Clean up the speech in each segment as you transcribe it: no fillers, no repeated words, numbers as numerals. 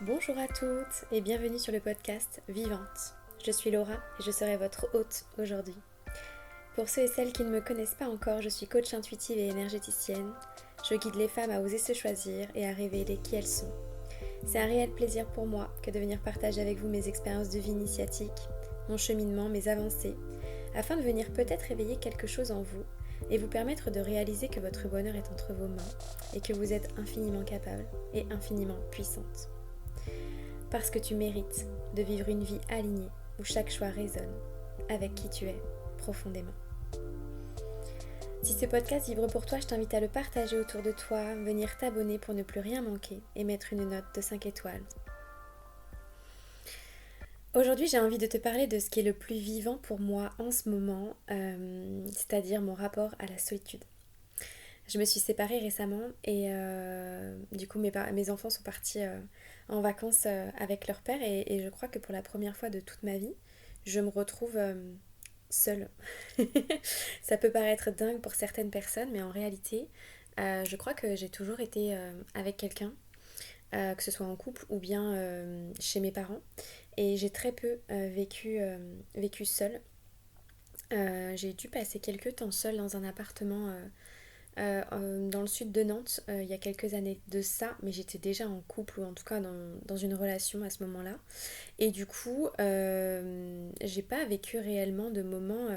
Bonjour à toutes et bienvenue sur le podcast Vivante. Je suis Laura et je serai votre hôte aujourd'hui. Pour ceux et celles qui ne me connaissent pas encore, je suis coach intuitive et énergéticienne. Je guide les femmes à oser se choisir et à révéler qui elles sont. C'est un réel plaisir pour moi que de venir partager avec vous mes expériences de vie initiatiques, mon cheminement, mes avancées, afin de venir peut-être réveiller quelque chose en vous et vous permettre de réaliser que votre bonheur est entre vos mains et que vous êtes infiniment capable et infiniment puissante. Parce que tu mérites de vivre une vie alignée où chaque choix résonne avec qui tu es profondément. Si ce podcast vibre pour toi, je t'invite à le partager autour de toi, venir t'abonner pour ne plus rien manquer et mettre une note de 5 étoiles. Aujourd'hui, j'ai envie de te parler de ce qui est le plus vivant pour moi en ce moment, c'est-à-dire mon rapport à la solitude. Je me suis séparée récemment et du coup mes enfants sont partis en vacances avec leur père et je crois que pour la première fois de toute ma vie, je me retrouve seule. Ça peut paraître dingue pour certaines personnes, mais en réalité, je crois que j'ai toujours été avec quelqu'un, que ce soit en couple ou bien chez mes parents. Et j'ai très peu vécu seule. J'ai dû passer quelques temps seule dans un appartement dans le sud de Nantes il y a quelques années de ça, mais j'étais déjà en couple ou en tout cas dans une relation à ce moment-là. Et du coup, j'ai pas vécu réellement de moments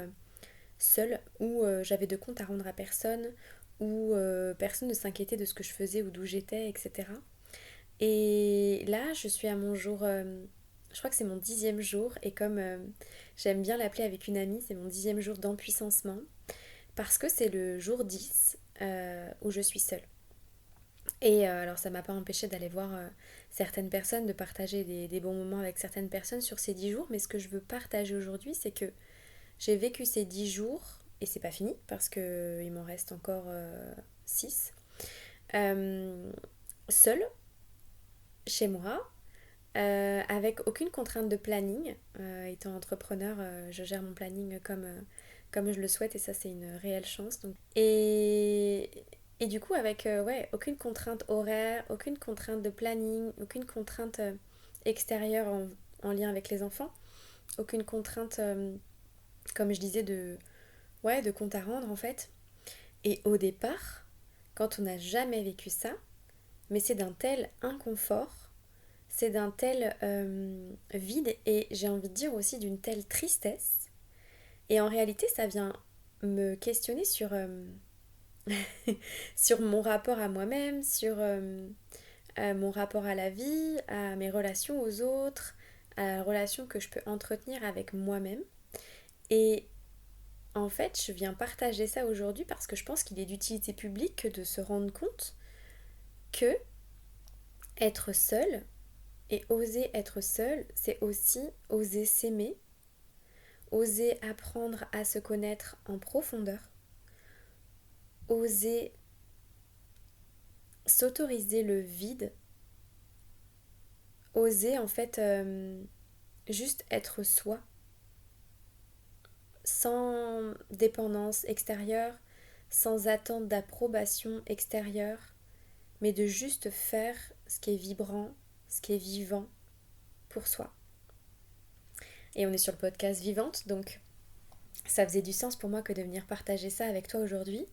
seule où j'avais de compte à rendre à personne, où personne ne s'inquiétait de ce que je faisais ou d'où j'étais, etc. Et là, je suis à mon jour, je crois que c'est mon 10e jour, et comme j'aime bien l'appeler avec une amie, c'est mon 10e jour d'empuissancement, parce que c'est le jour 10 où je suis seule. Et alors ça m'a pas empêché d'aller voir certaines personnes, de partager des bons moments avec certaines personnes sur ces 10 jours, mais ce que je veux partager aujourd'hui, c'est que j'ai vécu ces 10 jours, et c'est pas fini, parce qu'il m'en reste encore 6, seule, chez moi, avec aucune contrainte de planning. Étant entrepreneur, je gère mon planning comme je le souhaite et ça c'est une réelle chance. Donc. Et du coup avec ouais, aucune contrainte horaire, aucune contrainte de planning, aucune contrainte extérieure en lien avec les enfants, aucune contrainte, comme je disais, ouais, de compte à rendre en fait. Et au départ, quand on n'a jamais vécu ça, mais c'est d'un tel inconfort, c'est d'un tel vide et j'ai envie de dire aussi d'une telle tristesse. Et en réalité, ça vient me questionner sur mon rapport à moi-même, sur mon rapport à la vie, à mes relations aux autres, à la relation que je peux entretenir avec moi-même. Et en fait, je viens partager ça aujourd'hui parce que je pense qu'il est d'utilité publique de se rendre compte que être seul et oser être seul, c'est aussi oser s'aimer, oser apprendre à se connaître en profondeur, oser s'autoriser le vide, oser en fait juste être soi, sans dépendance extérieure, sans attente d'approbation extérieure, mais de juste faire ce qui est vibrant, ce qui est vivant pour soi. Et on est sur le podcast Vivante, donc ça faisait du sens pour moi que de venir partager ça avec toi aujourd'hui,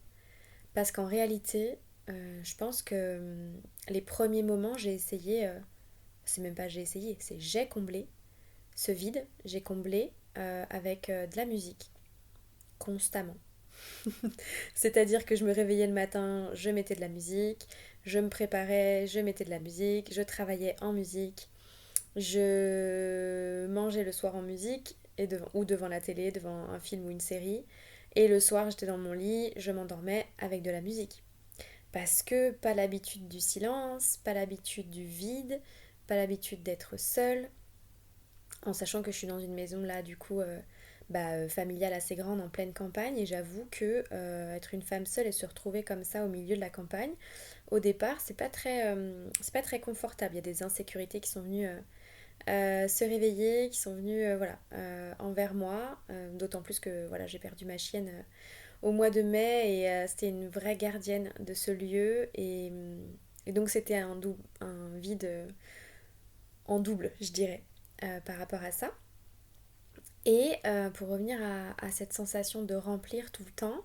parce qu'en réalité, je pense que les premiers moments, j'ai essayé, c'est même pas j'ai essayé, c'est j'ai comblé ce vide, j'ai comblé avec de la musique, constamment. C'est-à-dire que je me réveillais le matin, je mettais de la musique, je me préparais, je mettais de la musique, je travaillais en musique, je mangeais le soir en musique ou devant la télé, devant un film ou une série. Et le soir, j'étais dans mon lit, je m'endormais avec de la musique. Parce que pas l'habitude du silence, pas l'habitude du vide, pas l'habitude d'être seule. En sachant que je suis dans une maison là, du coup, familiale assez grande en pleine campagne. Et j'avoue que être une femme seule et se retrouver comme ça au milieu de la campagne, au départ, c'est pas très confortable. Il y a des insécurités qui sont venues se réveiller, qui sont venues envers moi. D'autant plus que voilà, j'ai perdu ma chienne au mois de mai et c'était une vraie gardienne de ce lieu. Et donc c'était un vide en double, je dirais, par rapport à ça. Et pour revenir à cette sensation de remplir tout le temps,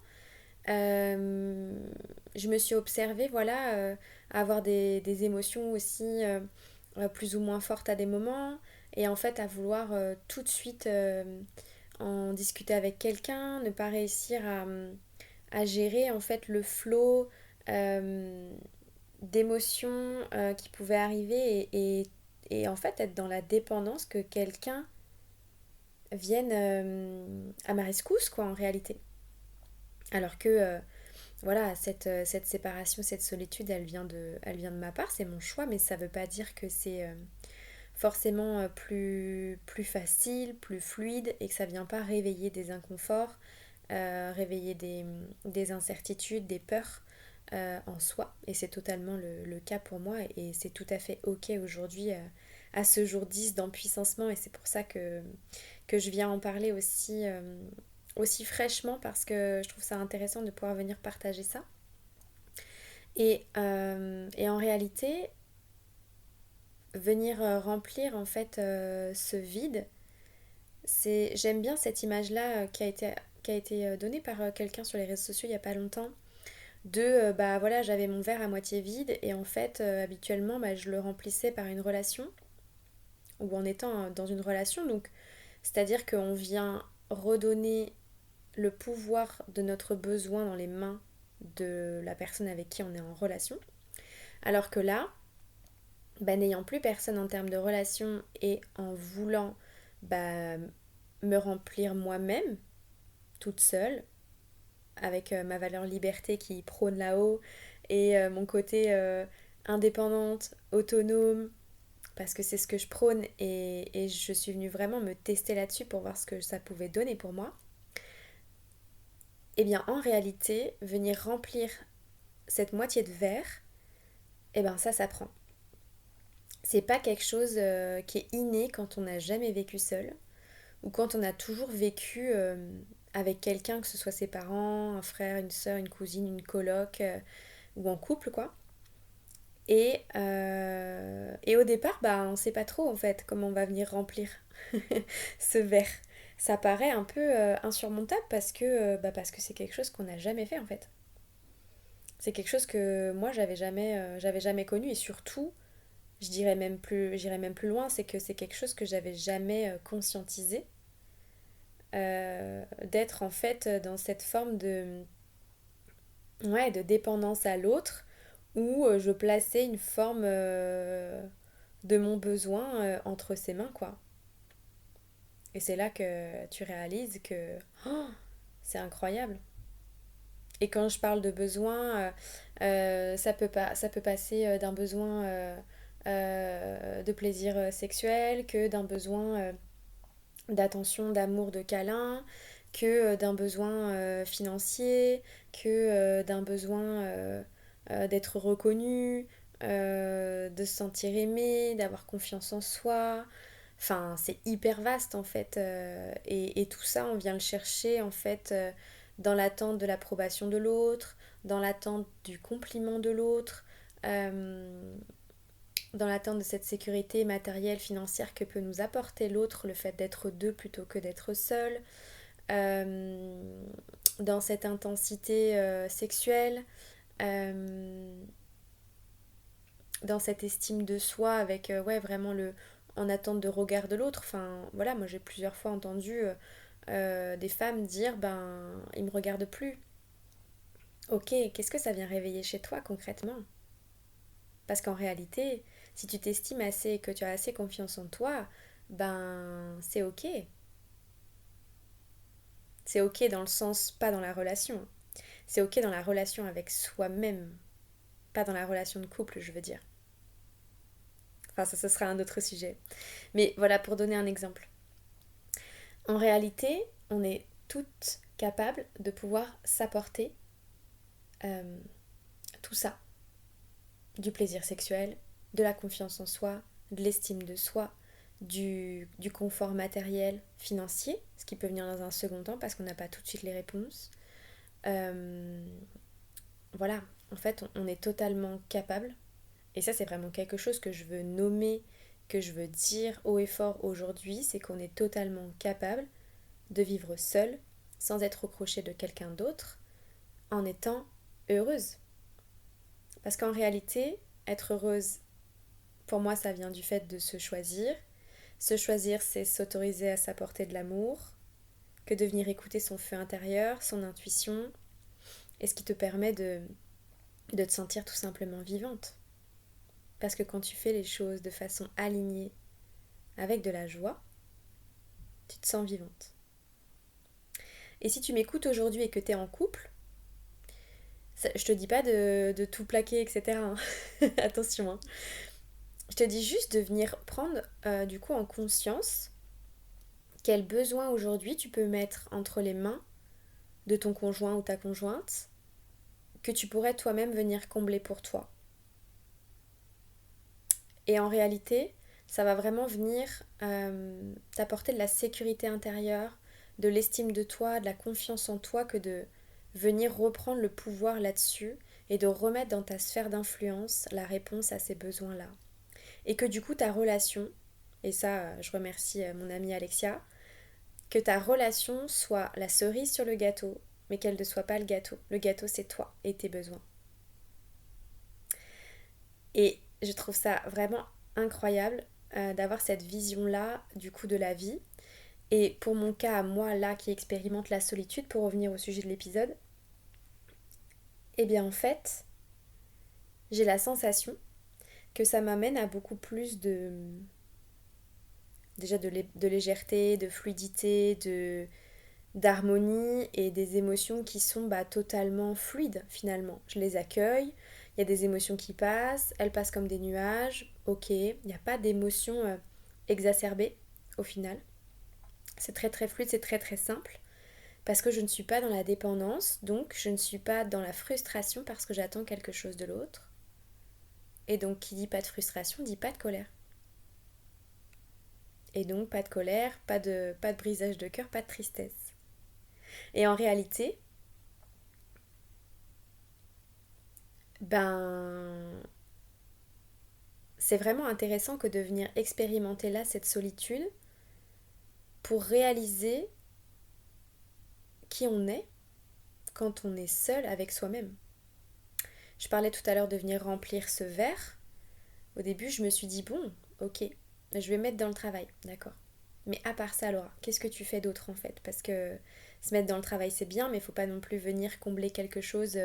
je me suis observée, voilà, avoir des émotions aussi plus ou moins fortes à des moments, et en fait à vouloir tout de suite en discuter avec quelqu'un, ne pas réussir à gérer en fait le flot euh, d'émotions qui pouvaient arriver et en fait être dans la dépendance que quelqu'un vienne à ma rescousse quoi en réalité. Alors que voilà, cette séparation, cette solitude, elle vient de ma part, c'est mon choix, mais ça veut pas dire que c'est forcément plus facile, plus fluide et que ça vient pas réveiller des inconforts, réveiller des incertitudes, des peurs en soi. Et c'est totalement le cas pour moi et c'est tout à fait ok aujourd'hui à ce jour 10 d'empuissancement et c'est pour ça que je viens en parler aussi, aussi fraîchement parce que je trouve ça intéressant de pouvoir venir partager ça. Et en réalité, venir remplir en fait ce vide, j'aime bien cette image-là qui a été donnée par quelqu'un sur les réseaux sociaux il n'y a pas longtemps, de bah voilà, j'avais mon verre à moitié vide et en fait habituellement bah, je le remplissais par une relation ou en étant dans une relation. Donc c'est-à-dire qu'on vient redonner le pouvoir de notre besoin dans les mains de la personne avec qui on est en relation. Alors que là, bah, n'ayant plus personne en termes de relation et en voulant bah, me remplir moi-même, toute seule, avec ma valeur liberté qui prône là-haut et mon côté indépendante, autonome, parce que c'est ce que je prône et je suis venue vraiment me tester là-dessus pour voir ce que ça pouvait donner pour moi. Eh bien en réalité, venir remplir cette moitié de verre, eh ben ça prend. C'est pas quelque chose qui est inné quand on n'a jamais vécu seul ou quand on a toujours vécu avec quelqu'un, que ce soit ses parents, un frère, une soeur, une cousine, une coloc ou en couple quoi. Et au départ, bah, on sait pas trop en fait comment on va venir remplir ce verre. Ça paraît un peu insurmontable parce que c'est quelque chose qu'on n'a jamais fait en fait. C'est quelque chose que moi j'avais jamais connu et surtout, j'irais même plus loin, c'est que c'est quelque chose que j'avais jamais conscientisé, d'être en fait dans cette forme ouais, de dépendance à l'autre où je plaçais une forme de mon besoin entre ses mains quoi. Et c'est là que tu réalises que oh, c'est incroyable. Et quand je parle de besoin, ça peut passer d'un besoin de plaisir sexuel, que d'un besoin d'attention, d'amour, de câlin, que d'un besoin financier, que d'un besoin d'être reconnu, de se sentir aimé, d'avoir confiance en soi. Enfin, c'est hyper vaste en fait. Et tout ça, on vient le chercher en fait dans l'attente de l'approbation de l'autre, dans l'attente du compliment de l'autre, euh, dans l'attente de cette sécurité matérielle, financière que peut nous apporter l'autre, le fait d'être deux plutôt que d'être seul, euh, dans cette intensité sexuelle, euh, dans cette estime de soi avec ouais, vraiment en attente de regard de l'autre. Enfin voilà, moi j'ai plusieurs fois entendu des femmes dire ben il me regarde plus. Ok, qu'est-ce que ça vient réveiller chez toi concrètement? Parce qu'en réalité, si tu t'estimes assez et que tu as assez confiance en toi, ben c'est ok. C'est ok dans le sens, pas dans la relation. C'est ok dans la relation avec soi-même, pas dans la relation de couple, je veux dire. Enfin, ça, ce sera un autre sujet. Mais voilà, pour donner un exemple. En réalité, on est toutes capables de pouvoir s'apporter euh, tout ça. Du plaisir sexuel, de la confiance en soi, de l'estime de soi, du confort matériel, financier, ce qui peut venir dans un second temps parce qu'on n'a pas tout de suite les réponses. Euh, voilà, en fait, on est totalement capable. Et ça, c'est vraiment quelque chose que je veux nommer que je veux dire haut et fort aujourd'hui, c'est qu'on est totalement capable de vivre seule, sans être au crochet de quelqu'un d'autre, en étant heureuse. Parce qu'en réalité, être heureuse, pour moi, ça vient du fait de se choisir. Se choisir, c'est s'autoriser à s'apporter de l'amour, que de venir écouter son feu intérieur, son intuition, et ce qui te permet de te sentir tout simplement vivante. Parce que quand tu fais les choses de façon alignée, avec de la joie, tu te sens vivante. Et si tu m'écoutes aujourd'hui et que tu es en couple, je te dis pas de tout plaquer, etc. Attention, hein. Je te dis juste de venir prendre du coup en conscience quel besoin aujourd'hui tu peux mettre entre les mains de ton conjoint ou ta conjointe que tu pourrais toi-même venir combler pour toi. Et en réalité, ça va vraiment venir t'apporter de la sécurité intérieure, de l'estime de toi, de la confiance en toi, que de venir reprendre le pouvoir là-dessus et de remettre dans ta sphère d'influence la réponse à ces besoins-là. Et que du coup ta relation, et ça je remercie mon amie Alexia, que ta relation soit la cerise sur le gâteau, mais qu'elle ne soit pas le gâteau. Le gâteau c'est toi et tes besoins. Et je trouve ça vraiment incroyable d'avoir cette vision-là du coup de la vie. Et pour mon cas, moi là qui expérimente la solitude, pour revenir au sujet de l'épisode, eh bien en fait, j'ai la sensation que ça m'amène à beaucoup plus déjà de légèreté, de fluidité, d'harmonie et des émotions qui sont totalement fluides finalement. Je les accueille, il y a des émotions qui passent, elles passent comme des nuages, ok, il n'y a pas d'émotions exacerbées au final. C'est très très fluide, c'est très très simple parce que je ne suis pas dans la dépendance, donc je ne suis pas dans la frustration parce que j'attends quelque chose de l'autre. Et donc qui dit pas de frustration dit pas de colère. Et donc pas de colère, pas de brisage de cœur, pas de tristesse. Et en réalité, ben c'est vraiment intéressant que de venir expérimenter là cette solitude pour réaliser qui on est quand on est seul avec soi-même. Je parlais tout à l'heure de venir remplir ce verre. Au début, je me suis dit, bon, ok, je vais mettre dans le travail, d'accord. Mais à part ça, Laura, qu'est-ce que tu fais d'autre en fait? Parce que se mettre dans le travail, c'est bien, mais il ne faut pas non plus venir combler quelque chose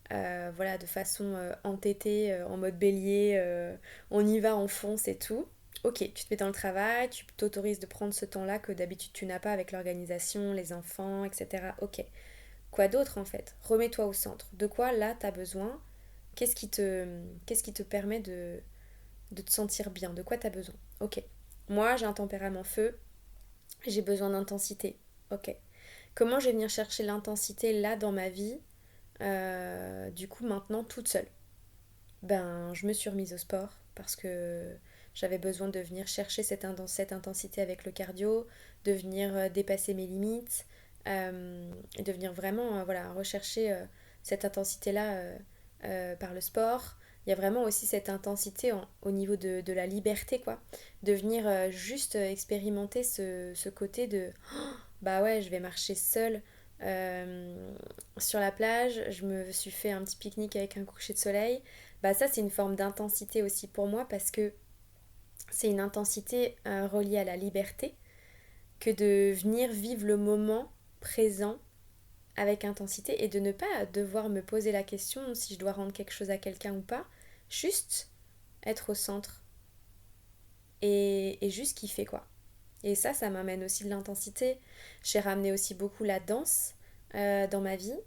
voilà, de façon entêtée, en mode bélier, on y va, on fonce et tout. Ok, tu te mets dans le travail, tu t'autorises de prendre ce temps-là que d'habitude tu n'as pas avec l'organisation, les enfants, etc. Ok. Quoi d'autre en fait? Remets-toi au centre. De quoi là t'as besoin? Qu'est-ce qui te permet de te sentir bien? De quoi t'as besoin? Ok. Moi j'ai un tempérament feu, j'ai besoin d'intensité. Ok. Comment je vais venir chercher l'intensité là dans ma vie, du coup maintenant toute seule? Ben je me suis remise au sport parce que j'avais besoin de venir chercher cette intensité avec le cardio, de venir dépasser mes limites, et de venir vraiment voilà, rechercher cette intensité-là par le sport. Il y a vraiment aussi cette intensité au niveau de la liberté, quoi. De venir juste expérimenter ce côté de bah ouais, je vais marcher seule sur la plage, je me suis fait un petit pique-nique avec un coucher de soleil. Bah ça, c'est une forme d'intensité aussi pour moi parce que c'est une intensité reliée à la liberté que de venir vivre le moment présent avec intensité et de ne pas devoir me poser la question si je dois rendre quelque chose à quelqu'un ou pas, juste être au centre et juste kiffer quoi. Et ça m'amène aussi de l'intensité. J'ai ramené aussi beaucoup la danse dans ma vie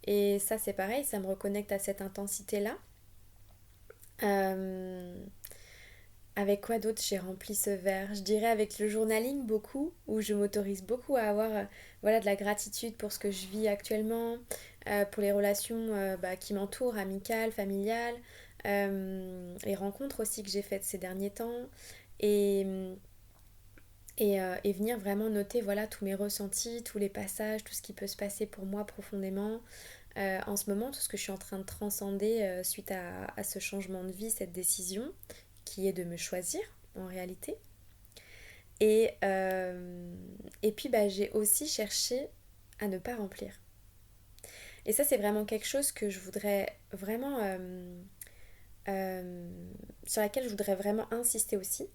et ça c'est pareil, ça me reconnecte à cette intensité-là. Euh, Avec quoi d'autre j'ai rempli ce verre? Je dirais avec le journaling beaucoup, où je m'autorise beaucoup à avoir voilà, de la gratitude pour ce que je vis actuellement, pour les relations qui m'entourent, amicales, familiales, les rencontres aussi que j'ai faites ces derniers temps, et, et venir vraiment noter voilà, tous mes ressentis, tous les passages, tout ce qui peut se passer pour moi profondément. En ce moment, tout ce que je suis en train de transcender suite à ce changement de vie, cette décision qui est de me choisir en réalité. Et puis j'ai aussi cherché à ne pas remplir. Et ça, c'est vraiment quelque chose que je voudrais vraiment... sur laquelle je voudrais vraiment insister aussi.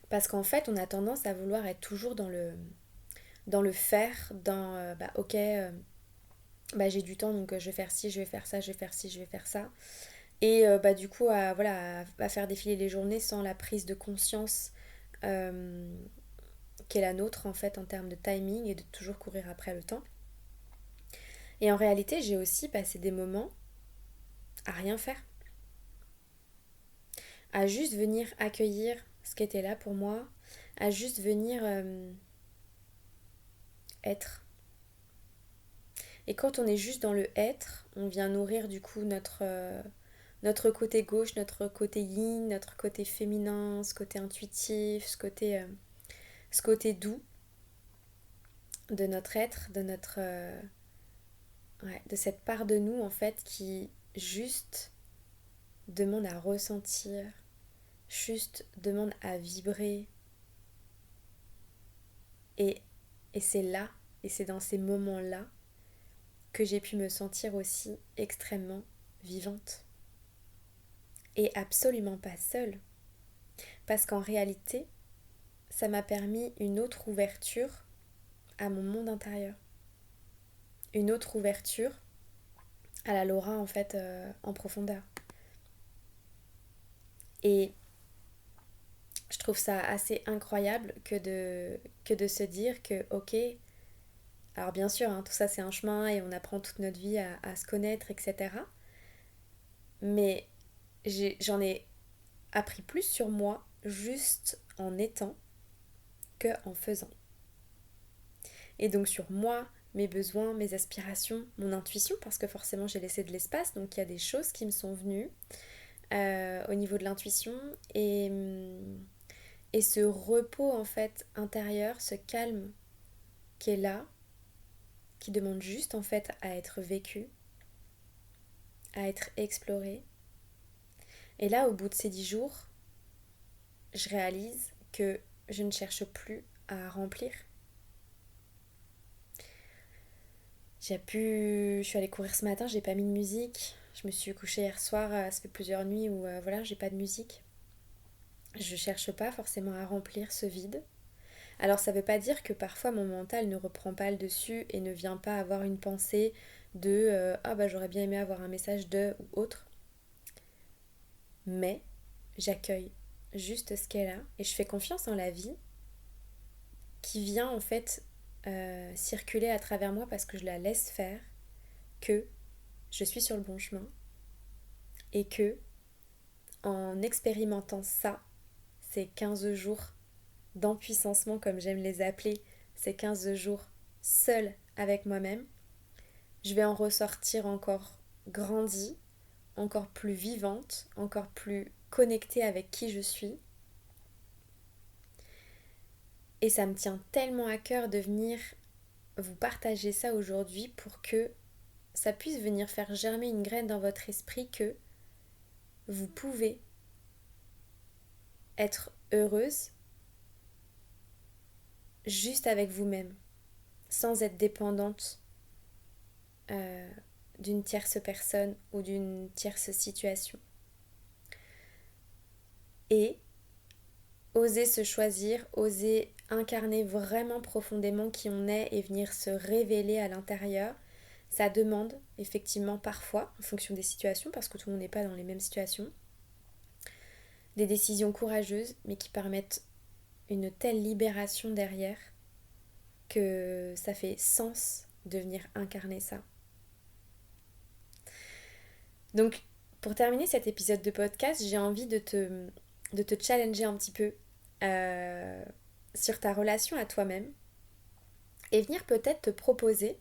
Parce qu'en fait, on a tendance à vouloir être toujours dans le faire, ok, j'ai du temps, donc je vais faire ci, je vais faire ça, je vais faire ci, je vais faire ça. Et du coup, à faire défiler les journées sans la prise de conscience qui est la nôtre, en fait, en termes de timing et de toujours courir après le temps. Et en réalité, j'ai aussi passé des moments à rien faire. À juste venir accueillir ce qui était là pour moi, à juste venir être. Et quand on est juste dans le être, on vient nourrir du coup notre côté gauche, notre côté yin, notre côté féminin, ce côté intuitif, ce côté doux de notre être, de cette part de nous en fait qui juste demande à ressentir, juste demande à vibrer. Et, et c'est là, et c'est dans ces moments-là que j'ai pu me sentir aussi extrêmement vivante. Et absolument pas seule. Parce qu'en réalité, ça m'a permis une autre ouverture à mon monde intérieur. Une autre ouverture à la Laura en fait en profondeur. Et je trouve ça assez incroyable que de se dire que ok, alors bien sûr tout ça c'est un chemin et on apprend toute notre vie à se connaître, etc. Mais j'en ai appris plus sur moi juste en étant que en faisant. Et donc sur moi, mes besoins, mes aspirations, mon intuition, parce que forcément j'ai laissé de l'espace, donc il y a des choses qui me sont venues au niveau de l'intuition et ce repos en fait intérieur, ce calme qui est là, qui demande juste en fait à être vécu, à être exploré. Et là, au bout de ces 10 jours, je réalise que je ne cherche plus à remplir. Je suis allée courir ce matin, j'ai pas mis de musique. Je me suis couchée hier soir, ça fait plusieurs nuits où j'ai pas de musique. Je cherche pas forcément à remplir ce vide. Alors ça veut pas dire que parfois mon mental ne reprend pas le dessus et ne vient pas avoir une pensée de j'aurais bien aimé avoir un message de ou autre. Mais j'accueille juste ce qu'elle a et je fais confiance en la vie qui vient en fait circuler à travers moi parce que je la laisse faire, que je suis sur le bon chemin et que en expérimentant ça, ces 15 jours d'empuissancement comme j'aime les appeler, ces 15 jours seule avec moi-même, je vais en ressortir encore grandie, encore plus vivante, encore plus connectée avec qui je suis. Et ça me tient tellement à cœur de venir vous partager ça aujourd'hui pour que ça puisse venir faire germer une graine dans votre esprit que vous pouvez être heureuse juste avec vous-même, sans être dépendante d'une tierce personne ou d'une tierce situation. Et oser se choisir, oser incarner vraiment profondément qui on est et venir se révéler à l'intérieur, ça demande effectivement parfois, en fonction des situations, parce que tout le monde n'est pas dans les mêmes situations, des décisions courageuses, mais qui permettent une telle libération derrière que ça fait sens de venir incarner ça. Donc, pour terminer cet épisode de podcast, j'ai envie de te challenger un petit peu sur ta relation à toi-même et venir peut-être te proposer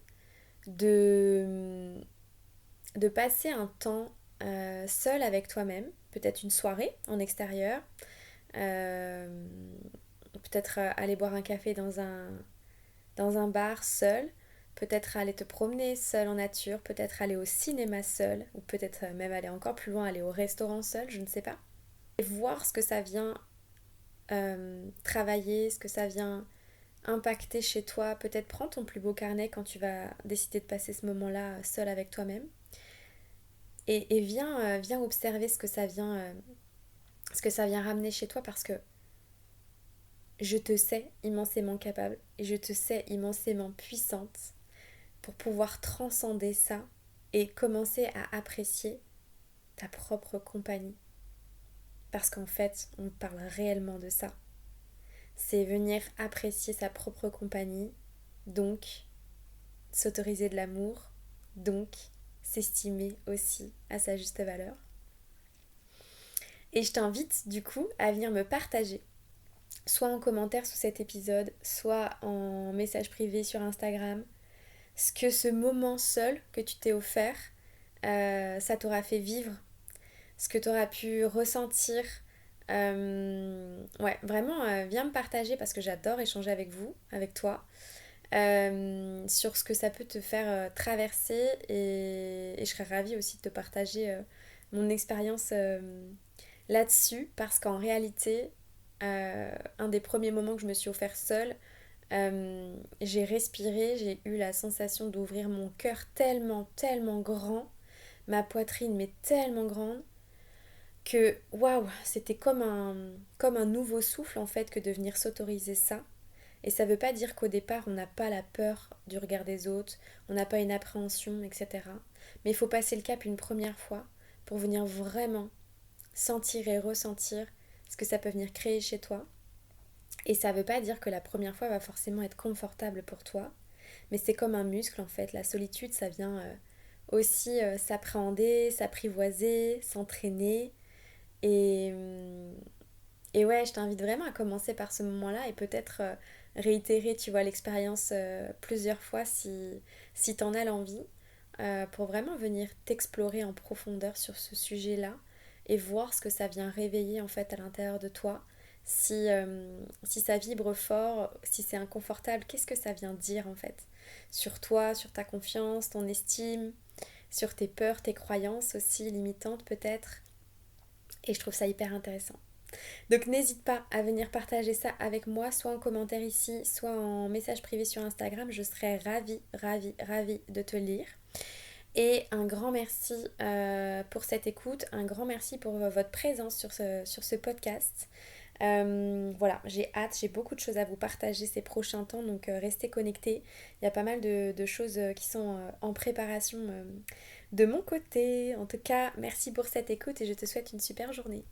de passer un temps seul avec toi-même, peut-être une soirée en extérieur, peut-être aller boire un café dans un bar seul, peut-être aller te promener seul en nature, peut-être aller au cinéma seul, ou peut-être même aller encore plus loin, aller au restaurant seul, je ne sais pas. Et voir ce que ça vient travailler, ce que ça vient impacter chez toi. Peut-être prends ton plus beau carnet quand tu vas décider de passer ce moment-là seul avec toi-même. Et viens observer ce que ça vient ramener chez toi parce que je te sais immensément capable et je te sais immensément puissante pour pouvoir transcender ça et commencer à apprécier ta propre compagnie. Parce qu'en fait, on parle réellement de ça. C'est venir apprécier sa propre compagnie, donc s'autoriser de l'amour, donc s'estimer aussi à sa juste valeur. Et je t'invite du coup à venir me partager, soit en commentaire sous cet épisode, soit en message privé sur Instagram, ce que ce moment seul que tu t'es offert, ça t'aura fait vivre, ce que tu auras pu ressentir. Ouais, vraiment, viens me partager parce que j'adore échanger avec vous, avec toi, sur ce que ça peut te faire traverser et je serais ravie aussi de te partager mon expérience là-dessus parce qu'en réalité, un des premiers moments que je me suis offert seule, j'ai respiré, j'ai eu la sensation d'ouvrir mon cœur tellement, tellement grand, ma poitrine mais tellement grande que waouh, c'était comme un nouveau souffle en fait que de venir s'autoriser ça. Et ça veut pas dire qu'au départ on n'a pas la peur du regard des autres, on n'a pas une appréhension, etc. Mais il faut passer le cap une première fois pour venir vraiment sentir et ressentir ce que ça peut venir créer chez toi. Et ça veut pas dire que la première fois va forcément être confortable pour toi, mais c'est comme un muscle en fait. La solitude, ça vient aussi s'appréhender, s'apprivoiser, s'entraîner. Et, et ouais, je t'invite vraiment à commencer par ce moment-là et peut-être réitérer, tu vois, l'expérience plusieurs fois si t'en as l'envie, pour vraiment venir t'explorer en profondeur sur ce sujet-là et voir ce que ça vient réveiller en fait à l'intérieur de toi. Si ça vibre fort, si c'est inconfortable, qu'est-ce que ça vient dire en fait sur toi, sur ta confiance, ton estime, sur tes peurs, tes croyances aussi limitantes peut-être. Et je trouve ça hyper intéressant. Donc n'hésite pas à venir partager ça avec moi, soit en commentaire ici, soit en message privé sur Instagram. Je serais ravie, ravie, ravie de te lire. Et un grand merci pour cette écoute, un grand merci pour votre présence sur ce podcast. Voilà, j'ai hâte, j'ai beaucoup de choses à vous partager ces prochains temps, donc restez connectés. Il y a pas mal de choses qui sont en préparation de mon côté. En tout cas, merci pour cette écoute et je te souhaite une super journée.